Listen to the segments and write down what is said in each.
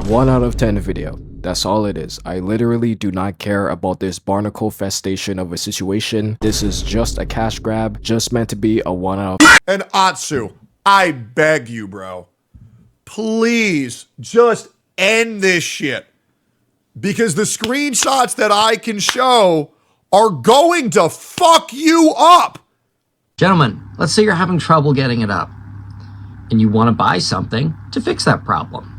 1 out of 10 video. That's all it is. I literally do not care about this barnacle festation of a situation. This is just a cash grab, just meant to be a 1 out of... And Atsu, I beg you, bro, please just end this shit. Because the screenshots that I can show are going to fuck you up. Gentlemen, let's say you're having trouble getting it up and you want to buy something to fix that problem.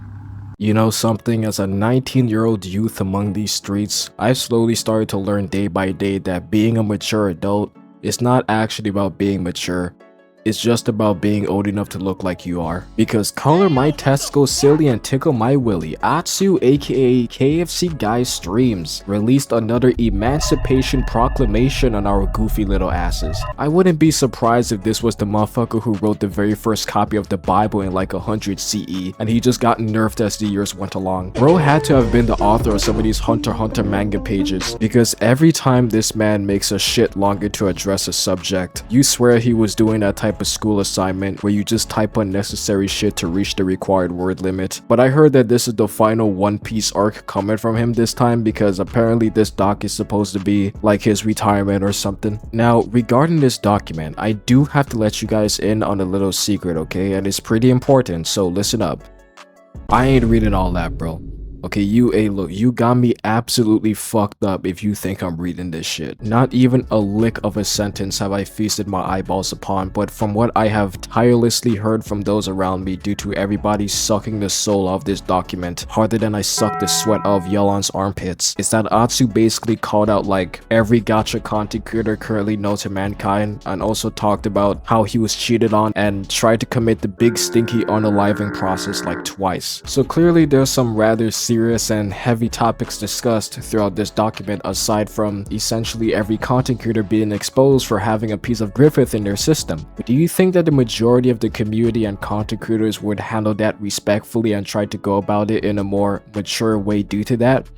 You know something, as a 19-year-old youth among these streets, I've slowly started to learn day by day that being a mature adult is not actually about being mature. It's just about being old enough to look like you are. Because color my testicles silly and tickle my willy, Atsu aka KFC Guy Streams released another emancipation proclamation on our goofy little asses. I wouldn't be surprised if this was the motherfucker who wrote the very first copy of the Bible in like 100 CE and he just got nerfed as the years went along. Bro had to have been the author of some of these Hunter x Hunter manga pages, because every time this man makes a shit longer to address a subject, you swear he was doing that type of school assignment where you just type unnecessary shit to reach the required word limit. But I heard that this is the final One Piece arc coming from him this time, because apparently this doc is supposed to be like his retirement or something. Now, regarding this document, I do have to let you guys in on a little secret, okay? And it's pretty important, so listen up. I ain't reading all that, bro. Okay, look, you got me absolutely fucked up if you think I'm reading this shit. Not even a lick of a sentence have I feasted my eyeballs upon, but from what I have tirelessly heard from those around me due to everybody sucking the soul of this document harder than I suck the sweat of Yelan's armpits, is that Atsu basically called out like every gacha content creator currently known to mankind, and also talked about how he was cheated on and tried to commit the big stinky unaliving process like twice. So clearly there's some rather serious and heavy topics discussed throughout this document, aside from essentially every content creator being exposed for having a piece of Griffith in their system. But do you think that the majority of the community and content creators would handle that respectfully and try to go about it in a more mature way due to that?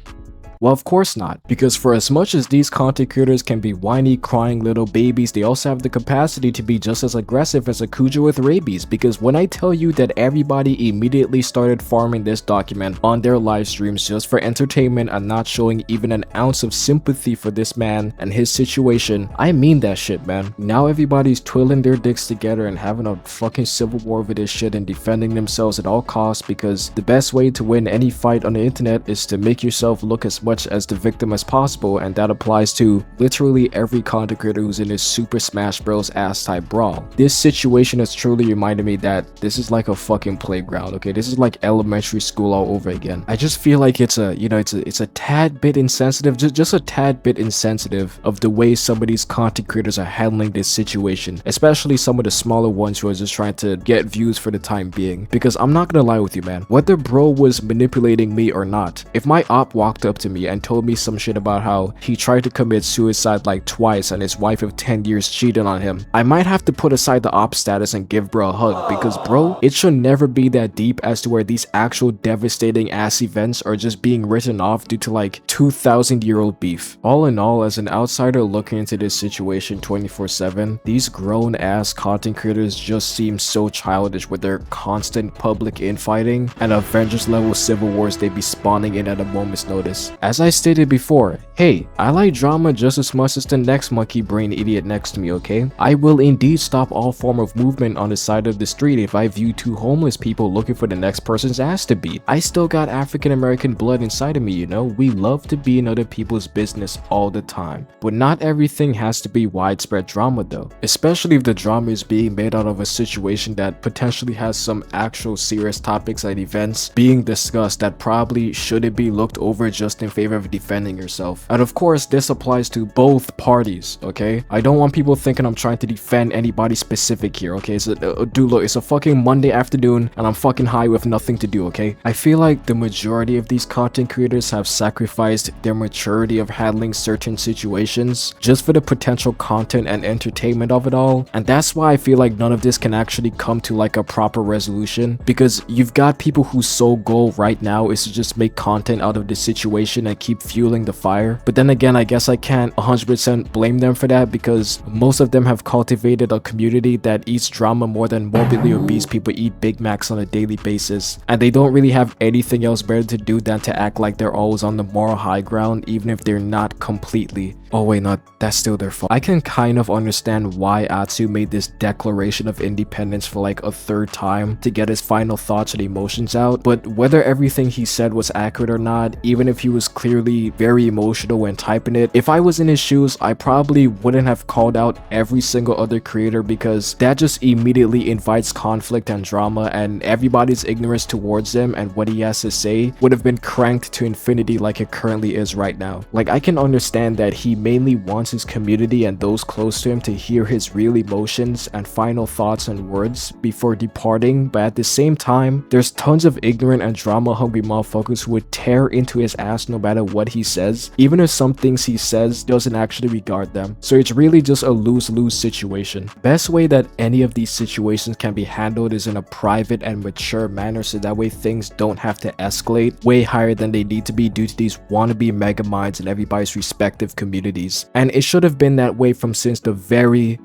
Well, of course not, because for as much as these content creators can be whiny, crying little babies, they also have the capacity to be just as aggressive as a Kuja with rabies. Because when I tell you that everybody immediately started farming this document on their live streams just for entertainment and not showing even an ounce of sympathy for this man and his situation, I mean that shit, man. Now everybody's twiddling their dicks together and having a fucking civil war over this shit and defending themselves at all costs, because the best way to win any fight on the internet is to make yourself look as much as the victim as possible, and that applies to literally every content creator who's in this Super Smash Bros ass type brawl. This situation has truly reminded me that this is like a fucking playground, okay? This is like elementary school all over again. I just feel like it's a, you know, it's a tad bit insensitive, just a tad bit insensitive of the way some of these content creators are handling this situation, especially some of the smaller ones who are just trying to get views for the time being. Because I'm not gonna lie with you, man, whether bro was manipulating me or not, if my op walked up to me and told me some shit about how he tried to commit suicide like twice and his wife of 10 years cheated on him, I might have to put aside the op status and give bro a hug, because bro, it should never be that deep as to where these actual devastating ass events are just being written off due to like 2,000-year-old beef. All in all, as an outsider looking into this situation 24/7, these grown ass content creators just seem so childish with their constant public infighting and Avengers level civil wars they be spawning in at a moment's notice. As I stated before, hey, I like drama just as much as the next monkey brain idiot next to me, okay? I will indeed stop all form of movement on the side of the street if I view two homeless people looking for the next person's ass to beat. I still got African American blood inside of me, you know? We love to be in other people's business all the time. But not everything has to be widespread drama though. Especially if the drama is being made out of a situation that potentially has some actual serious topics and events being discussed that probably shouldn't be looked over just in favor of defending yourself. And of course, this applies to both parties, okay? I don't want people thinking I'm trying to defend anybody specific here, okay? So, dude, look, it's a fucking Monday afternoon and I'm fucking high with nothing to do, okay? I feel like the majority of these content creators have sacrificed their maturity of handling certain situations just for the potential content and entertainment of it all. And that's why I feel like none of this can actually come to like a proper resolution, because you've got people whose sole goal right now is to just make content out of the situation motivation and keep fueling the fire. But then again, I guess I can't 100% blame them for that, because most of them have cultivated a community that eats drama more than morbidly obese people eat Big Macs on a daily basis, and they don't really have anything else better to do than to act like they're always on the moral high ground, even if they're not completely. Oh wait, no, that's still their fault. I can kind of understand why Atsu made this declaration of independence for like a third time to get his final thoughts and emotions out, but whether everything he said was accurate or not, even if he was clearly very emotional when typing it, if I was in his shoes, I probably wouldn't have called out every single other creator, because that just immediately invites conflict and drama, and everybody's ignorance towards him and what he has to say would have been cranked to infinity like it currently is right now. Like, I can understand that he mainly wants his community and those close to him to hear his real emotions and final thoughts and words before departing, but at the same time, there's tons of ignorant and drama hungry motherfuckers who would tear into his ass no matter what he says, even if some things he says doesn't actually regard them. So it's really just a lose-lose situation. Best way that any of these situations can be handled is in a private and mature manner, so that way things don't have to escalate way higher than they need to be due to these wannabe mega minds in everybody's respective communities. And it should have been that way from since the very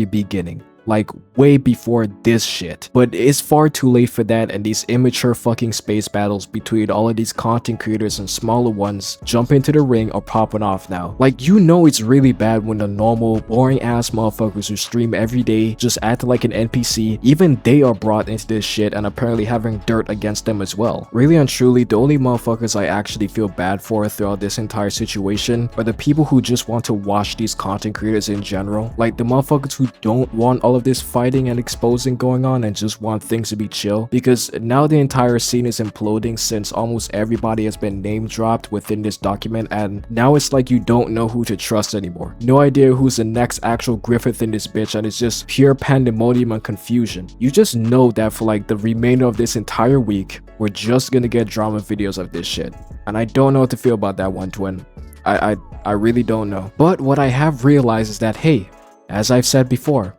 beginning. Like, way before this shit. But it's far too late for that, and these immature fucking space battles between all of these content creators and smaller ones jump into the ring are popping off now. Like, you know it's really bad when the normal, boring ass motherfuckers who stream every day just act like an NPC, even they are brought into this shit and apparently having dirt against them as well. Really and truly, the only motherfuckers I actually feel bad for throughout this entire situation are the people who just want to watch these content creators in general. Like, the motherfuckers who don't want all of this fighting and exposing going on and just want things to be chill, because now the entire scene is imploding since almost everybody has been name dropped within this document, and now it's like you don't know who to trust anymore. No idea who's the next actual Griffith in this bitch, and it's just pure pandemonium and confusion. You just know that for like the remainder of this entire week, we're just gonna get drama videos of this shit, and I don't know what to feel about that one, twin. I really don't know. But what I have realized is that, hey, as I've said before,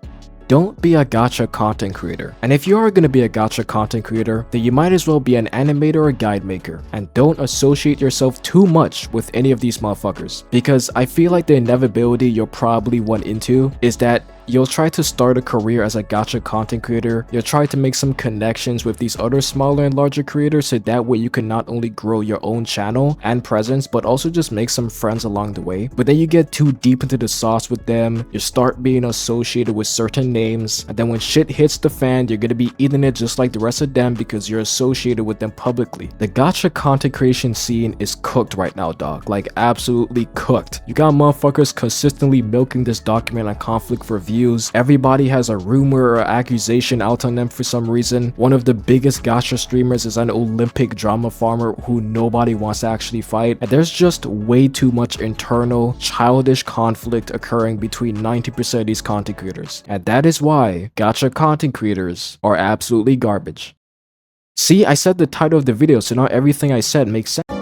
don't be a gacha content creator. And if you are going to be a gacha content creator, then you might as well be an animator or guide maker. And don't associate yourself too much with any of these motherfuckers. Because I feel like the inevitability you'll probably run into is that you'll try to start a career as a gacha content creator, you'll try to make some connections with these other smaller and larger creators, so that way you can not only grow your own channel and presence, but also just make some friends along the way. But then you get too deep into the sauce with them, you start being associated with certain names, and then when shit hits the fan, you're gonna be eating it just like the rest of them because you're associated with them publicly. The gacha content creation scene is cooked right now, dog. Like, absolutely cooked. You got motherfuckers consistently milking this document on conflict for views. Everybody has a rumor or accusation out on them for some reason. One of the biggest gacha streamers is an Olympic drama farmer who nobody wants to actually fight, and there's just way too much internal, childish conflict occurring between 90% of these content creators. And that is why gacha content creators are absolutely garbage. See, I said the title of the video, so now everything I said makes sense.